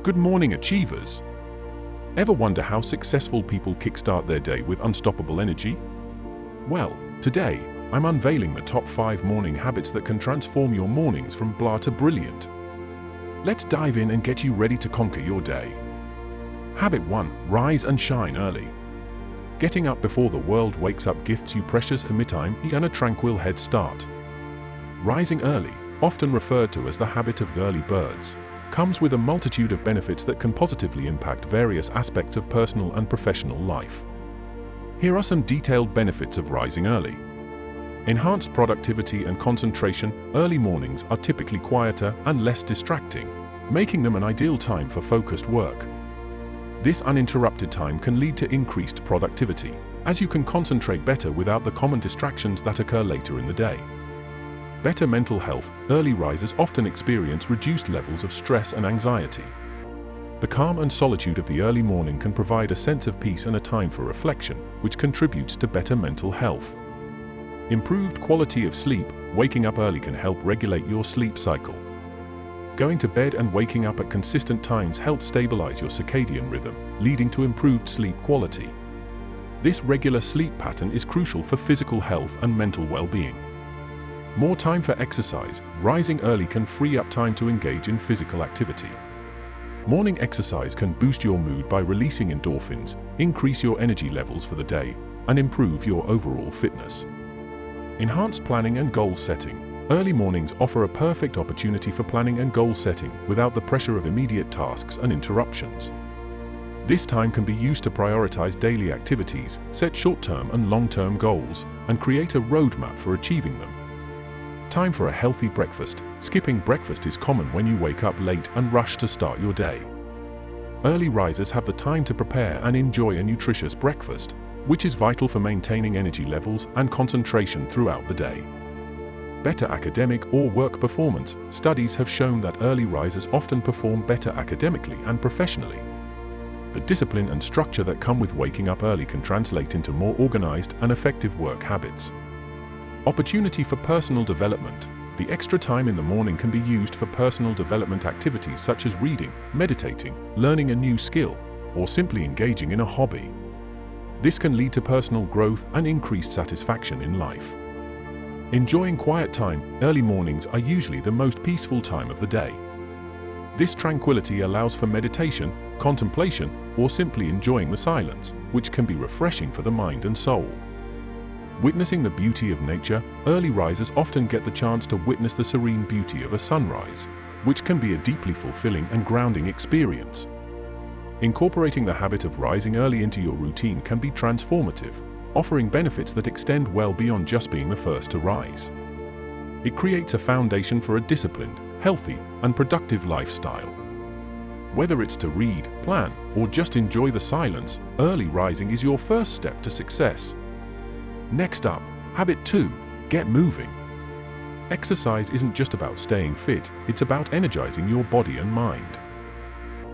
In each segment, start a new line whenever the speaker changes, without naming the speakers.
Good morning, achievers! Ever wonder how successful people kickstart their day with unstoppable energy? Well, today, I'm unveiling the top 5 morning habits that can transform your mornings from blah to brilliant. Let's dive in and get you ready to conquer your day. Habit 1. Rise and shine early. Getting up before the world wakes up gifts you precious me time and a tranquil head start. Rising early, often referred to as the habit of early birds, comes with a multitude of benefits that can positively impact various aspects of personal and professional life. Here are some detailed benefits of rising early. Enhanced productivity and concentration. Early mornings are typically quieter and less distracting, making them an ideal time for focused work. This uninterrupted time can lead to increased productivity, as you can concentrate better without the common distractions that occur later in the day. Better mental health. Early risers often experience reduced levels of stress and anxiety. The calm and solitude of the early morning can provide a sense of peace and a time for reflection, which contributes to better mental health. Improved quality of sleep. Waking up early can help regulate your sleep cycle. Going to bed and waking up at consistent times helps stabilize your circadian rhythm, leading to improved sleep quality. This regular sleep pattern is crucial for physical health and mental well-being. More time for exercise. Rising early can free up time to engage in physical activity. Morning exercise can boost your mood by releasing endorphins, increase your energy levels for the day, and improve your overall fitness. Enhanced planning and goal setting. Early mornings offer a perfect opportunity for planning and goal setting without the pressure of immediate tasks and interruptions. This time can be used to prioritize daily activities, set short-term and long-term goals, and create a roadmap for achieving them. Time for a healthy breakfast. Skipping breakfast is common when you wake up late and rush to start your day. Early risers have the time to prepare and enjoy a nutritious breakfast, which is vital for maintaining energy levels and concentration throughout the day. Better academic or work performance. Studies have shown that early risers often perform better academically and professionally. The discipline and structure that come with waking up early can translate into more organized and effective work habits. Opportunity for personal development. The extra time in the morning can be used for personal development activities such as reading, meditating, learning a new skill, or simply engaging in a hobby. This can lead to personal growth and increased satisfaction in life. Enjoying quiet time. Early mornings are usually the most peaceful time of the day. This tranquility allows for meditation, contemplation, or simply enjoying the silence, which can be refreshing for the mind and soul. Witnessing the beauty of nature. Early risers often get the chance to witness the serene beauty of a sunrise, which can be a deeply fulfilling and grounding experience. Incorporating the habit of rising early into your routine can be transformative, offering benefits that extend well beyond just being the first to rise. It creates a foundation for a disciplined, healthy, and productive lifestyle. Whether it's to read, plan, or just enjoy the silence, early rising is your first step to success. Next up, habit 2. Get moving. Exercise isn't just about staying fit, it's about energizing your body and mind.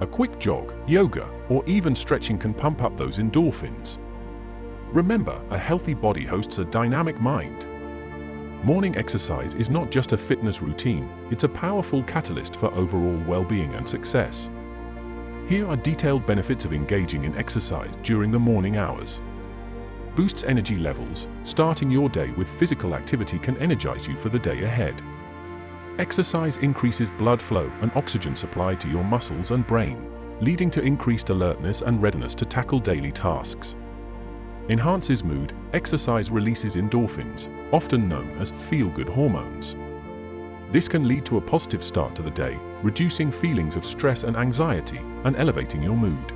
A quick jog, yoga, or even stretching can pump up those endorphins. Remember, a healthy body hosts a dynamic mind. Morning exercise is not just a fitness routine, it's a powerful catalyst for overall well-being and success. Here are detailed benefits of engaging in exercise during the morning hours. Boosts energy levels. Starting your day with physical activity can energize you for the day ahead. Exercise increases blood flow and oxygen supply to your muscles and brain, leading to increased alertness and readiness to tackle daily tasks. Enhances mood. Exercise releases endorphins, often known as feel-good hormones. This can lead to a positive start to the day, reducing feelings of stress and anxiety and elevating your mood.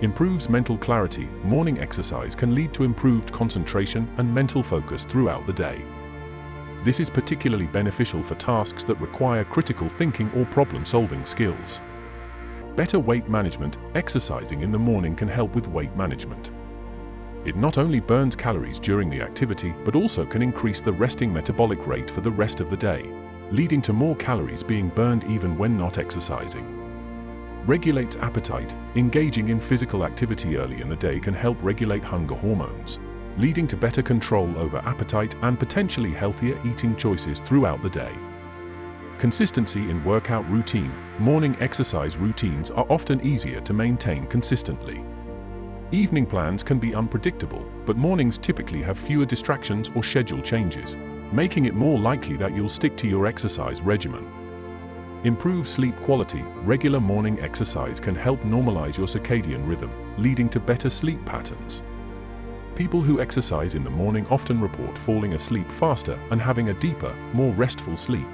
Improves mental clarity. Morning exercise can lead to improved concentration and mental focus throughout the day. This is particularly beneficial for tasks that require critical thinking or problem-solving skills. Better weight management. Exercising in the morning can help with weight management. It not only burns calories during the activity, but also can increase the resting metabolic rate for the rest of the day, leading to more calories being burned even when not exercising. Regulates appetite. Engaging in physical activity early in the day can help regulate hunger hormones, leading to better control over appetite and potentially healthier eating choices throughout the day. Consistency in workout routine. Morning exercise routines are often easier to maintain consistently. Evening plans can be unpredictable, but mornings typically have fewer distractions or schedule changes, making it more likely that you'll stick to your exercise regimen. Improve sleep quality. Regular morning exercise can help normalize your circadian rhythm, leading to better sleep patterns. People who exercise in the morning often report falling asleep faster and having a deeper, more restful sleep.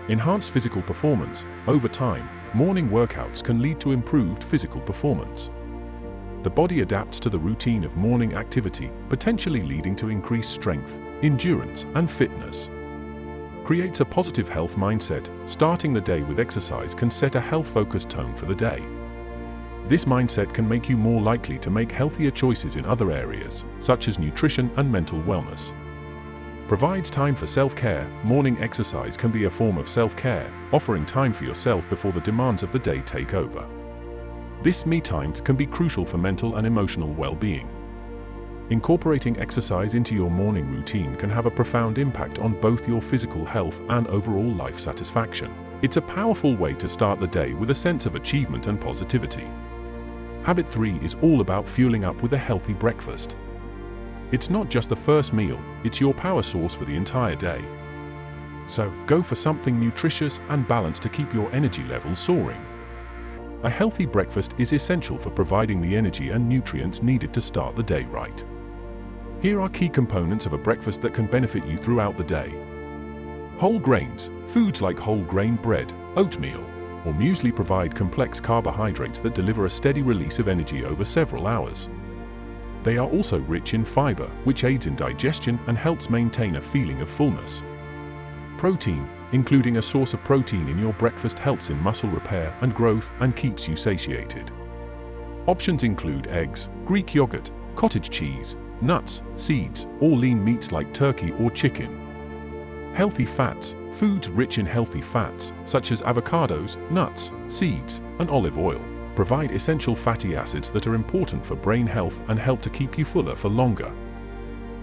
Enhanced physical performance. Over time, morning workouts can lead to improved physical performance. The body adapts to the routine of morning activity, potentially leading to increased strength, endurance, and fitness. Creates a positive health mindset. Starting the day with exercise can set a health-focused tone for the day. This mindset can make you more likely to make healthier choices in other areas, such as nutrition and mental wellness. Provides time for self-care. Morning exercise can be a form of self-care, offering time for yourself before the demands of the day take over. This me time can be crucial for mental and emotional well-being. Incorporating exercise into your morning routine can have a profound impact on both your physical health and overall life satisfaction. It's a powerful way to start the day with a sense of achievement and positivity. Habit 3 is all about fueling up with a healthy breakfast. It's not just the first meal, it's your power source for the entire day. So, go for something nutritious and balanced to keep your energy levels soaring. A healthy breakfast is essential for providing the energy and nutrients needed to start the day right. Here are key components of a breakfast that can benefit you throughout the day. Whole grains. Foods like whole grain bread, oatmeal, or muesli provide complex carbohydrates that deliver a steady release of energy over several hours. They are also rich in fiber, which aids in digestion and helps maintain a feeling of fullness. Protein. Including a source of protein in your breakfast helps in muscle repair and growth and keeps you satiated. Options include eggs, Greek yogurt, cottage cheese, nuts, seeds, or lean meats like turkey or chicken. Healthy fats. Foods rich in healthy fats, such as avocados, nuts, seeds, and olive oil, provide essential fatty acids that are important for brain health and help to keep you fuller for longer.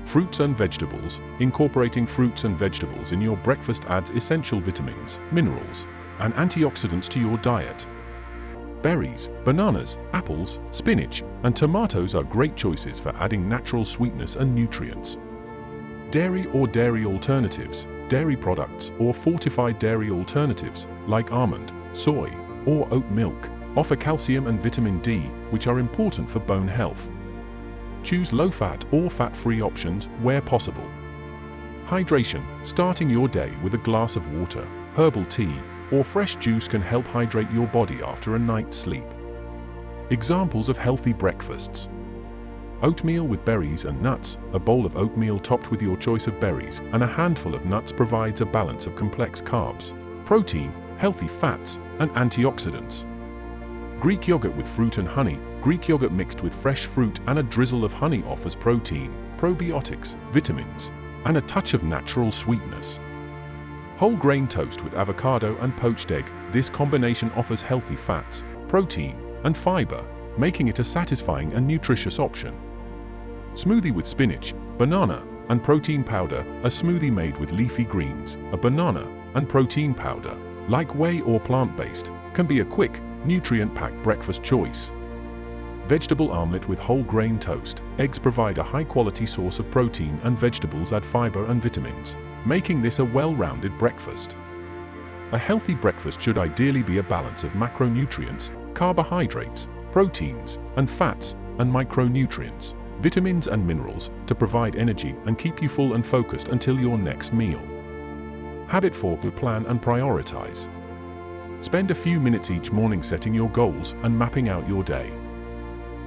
Fruits and vegetables. Incorporating fruits and vegetables in your breakfast adds essential vitamins, minerals, and antioxidants to your diet. Berries, bananas, apples, spinach, and tomatoes are great choices for adding natural sweetness and nutrients. Dairy or dairy alternatives. Dairy products or fortified dairy alternatives, like almond, soy, or oat milk, offer calcium and vitamin D, which are important for bone health. Choose low-fat or fat-free options where possible. Hydration. Starting your day with a glass of water, herbal tea, or fresh juice can help hydrate your body after a night's sleep. Examples of healthy breakfasts. Oatmeal with berries and nuts. A bowl of oatmeal topped with your choice of berries and a handful of nuts provides a balance of complex carbs, protein, healthy fats, and antioxidants. Greek yogurt with fruit and honey. Greek yogurt mixed with fresh fruit and a drizzle of honey offers protein, probiotics, vitamins, and a touch of natural sweetness. Whole grain toast with avocado and poached egg. This combination offers healthy fats, protein, and fiber, making it a satisfying and nutritious option. Smoothie with spinach, banana, and protein powder. A smoothie made with leafy greens, a banana, and protein powder, like whey or plant-based, can be a quick, nutrient-packed breakfast choice. Vegetable omelette with whole grain toast. Eggs provide a high-quality source of protein and vegetables add fiber and vitamins, making this a well-rounded breakfast. A healthy breakfast should ideally be a balance of macronutrients, carbohydrates, proteins, and fats, and micronutrients, vitamins and minerals, to provide energy and keep you full and focused until your next meal. Habit 4. Plan and prioritize. Spend a few minutes each morning setting your goals and mapping out your day.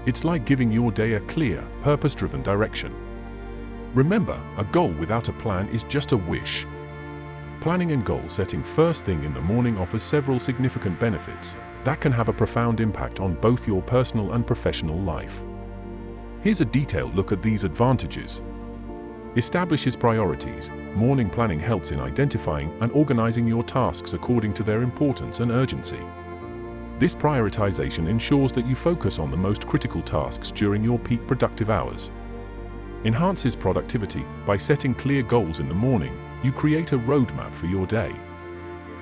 It's like giving your day a clear, purpose-driven direction. Remember, a goal without a plan is just a wish. Planning and goal setting first thing in the morning offers several significant benefits that can have a profound impact on both your personal and professional life. Here's a detailed look at these advantages. Establishes priorities. Morning planning helps in identifying and organizing your tasks according to their importance and urgency. This prioritization ensures that you focus on the most critical tasks during your peak productive hours. Enhances productivity. By setting clear goals in the morning, you create a roadmap for your day.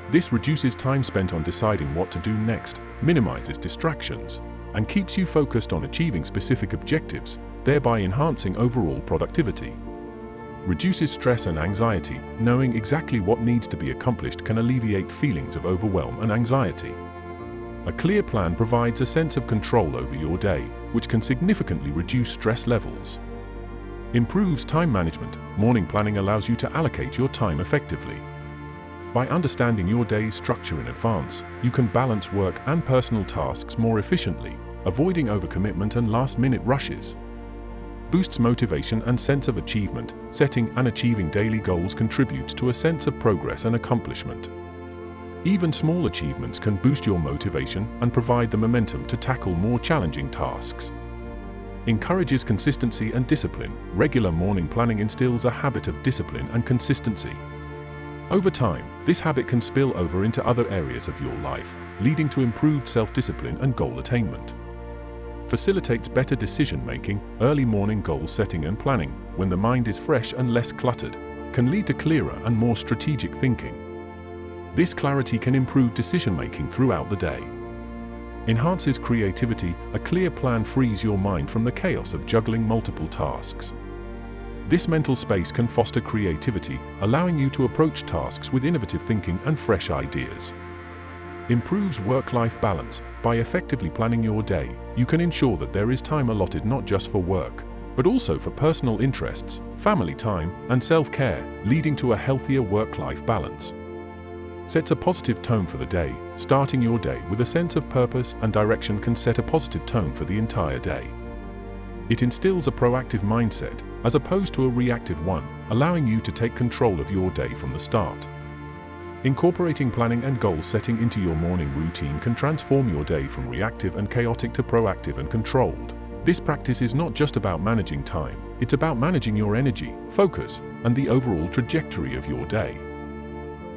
This reduces time spent on deciding what to do next, minimizes distractions, and keeps you focused on achieving specific objectives, thereby enhancing overall productivity. Reduces stress and anxiety. Knowing exactly what needs to be accomplished can alleviate feelings of overwhelm and anxiety. A clear plan provides a sense of control over your day, which can significantly reduce stress levels. Improves time management. Morning planning allows you to allocate your time effectively. By understanding your day's structure in advance, you can balance work and personal tasks more efficiently, avoiding overcommitment and last-minute rushes. Boosts motivation and sense of achievement. Setting and achieving daily goals contributes to a sense of progress and accomplishment. Even small achievements can boost your motivation and provide the momentum to tackle more challenging tasks. Encourages consistency and discipline. Regular morning planning instills a habit of discipline and consistency. Over time, this habit can spill over into other areas of your life, leading to improved self-discipline and goal attainment. Facilitates better decision-making. Early morning goal setting and planning, when the mind is fresh and less cluttered, can lead to clearer and more strategic thinking. This clarity can improve decision-making throughout the day. Enhances creativity. A clear plan frees your mind from the chaos of juggling multiple tasks. This mental space can foster creativity, allowing you to approach tasks with innovative thinking and fresh ideas. Improves work-life balance. By effectively planning your day, you can ensure that there is time allotted not just for work, but also for personal interests, family time, and self-care, leading to a healthier work-life balance. Sets a positive tone for the day. Starting your day with a sense of purpose and direction can set a positive tone for the entire day. It instills a proactive mindset, as opposed to a reactive one, allowing you to take control of your day from the start. Incorporating planning and goal setting into your morning routine can transform your day from reactive and chaotic to proactive and controlled. This practice is not just about managing time, it's about managing your energy, focus, and the overall trajectory of your day.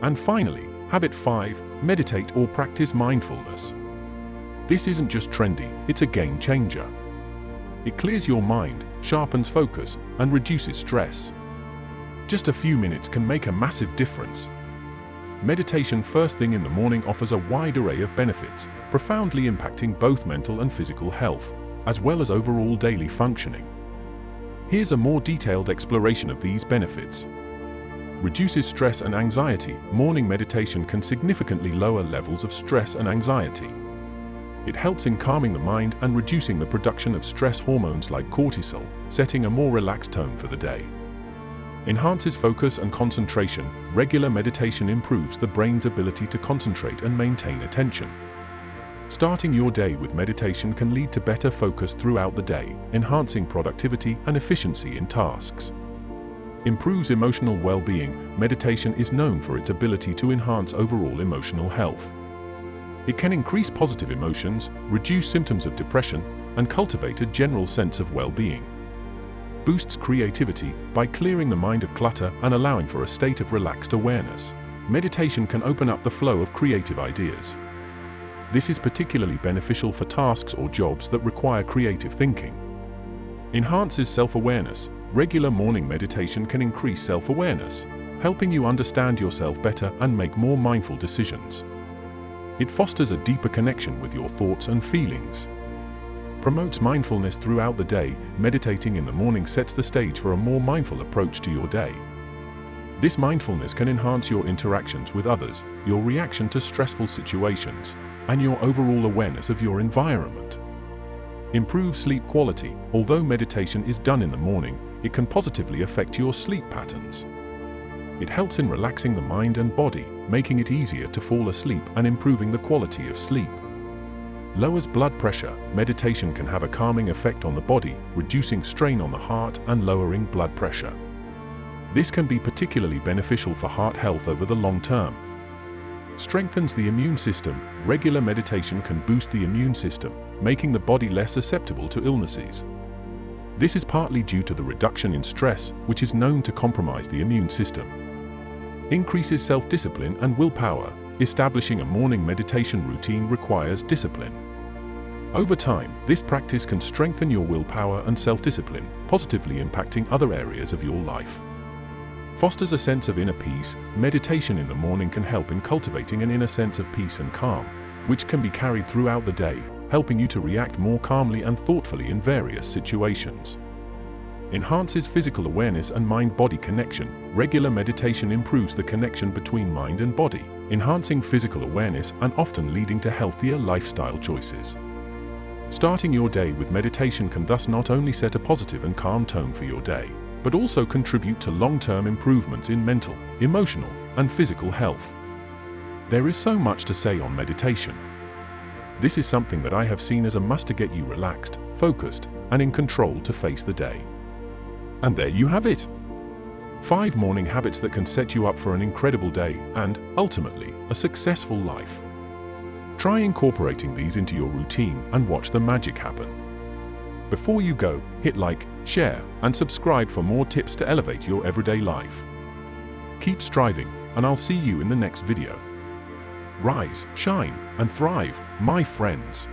And finally, Habit 5, meditate or practice mindfulness. This isn't just trendy, it's a game changer. It clears your mind, sharpens focus, and reduces stress. Just a few minutes can make a massive difference. Meditation first thing in the morning offers a wide array of benefits, profoundly impacting both mental and physical health, as well as overall daily functioning. Here's a more detailed exploration of these benefits. Reduces stress and anxiety. Morning meditation can significantly lower levels of stress and anxiety. It helps in calming the mind and reducing the production of stress hormones like cortisol, setting a more relaxed tone for the day. Enhances focus and concentration. Regular meditation improves the brain's ability to concentrate and maintain attention. Starting your day with meditation can lead to better focus throughout the day, enhancing productivity and efficiency in tasks. Improves emotional well-being. Meditation is known for its ability to enhance overall emotional health. It can increase positive emotions, reduce symptoms of depression, and cultivate a general sense of well-being. Boosts creativity. By clearing the mind of clutter and allowing for a state of relaxed awareness, meditation can open up the flow of creative ideas. This is particularly beneficial for tasks or jobs that require creative thinking. Enhances self-awareness. Regular morning meditation can increase self-awareness, helping you understand yourself better and make more mindful decisions. It fosters a deeper connection with your thoughts and feelings. Promotes mindfulness throughout the day. Meditating in the morning sets the stage for a more mindful approach to your day. This mindfulness can enhance your interactions with others, your reaction to stressful situations, and your overall awareness of your environment. Improves sleep quality. Although meditation is done in the morning, it can positively affect your sleep patterns. It helps in relaxing the mind and body, making it easier to fall asleep and improving the quality of sleep. Lowers blood pressure. Meditation can have a calming effect on the body, reducing strain on the heart and lowering blood pressure. This can be particularly beneficial for heart health over the long term. Strengthens the immune system. Regular meditation can boost the immune system, making the body less susceptible to illnesses. This is partly due to the reduction in stress, which is known to compromise the immune system. Increases self-discipline and willpower. Establishing a morning meditation routine requires discipline. Over time, this practice can strengthen your willpower and self-discipline, positively impacting other areas of your life. fosters a sense of inner peace. Meditation in the morning can help in cultivating an inner sense of peace and calm, which can be carried throughout the day, helping you to react more calmly and thoughtfully in various situations. Enhances physical awareness and mind-body connection. Regular meditation improves the connection between mind and body, enhancing physical awareness and often leading to healthier lifestyle choices. Starting your day with meditation can thus not only set a positive and calm tone for your day, but also contribute to long-term improvements in mental, emotional, and physical health. There is so much to say on meditation. This is something that I have seen as a must to get you relaxed, focused, and in control to face the day. And there you have it. 5 morning habits that can set you up for an incredible day and, ultimately, a successful life. Try incorporating these into your routine and watch the magic happen. Before you go, hit like, share, and subscribe for more tips to elevate your everyday life. Keep striving, and I'll see you in the next video. Rise, shine, and thrive, my friends.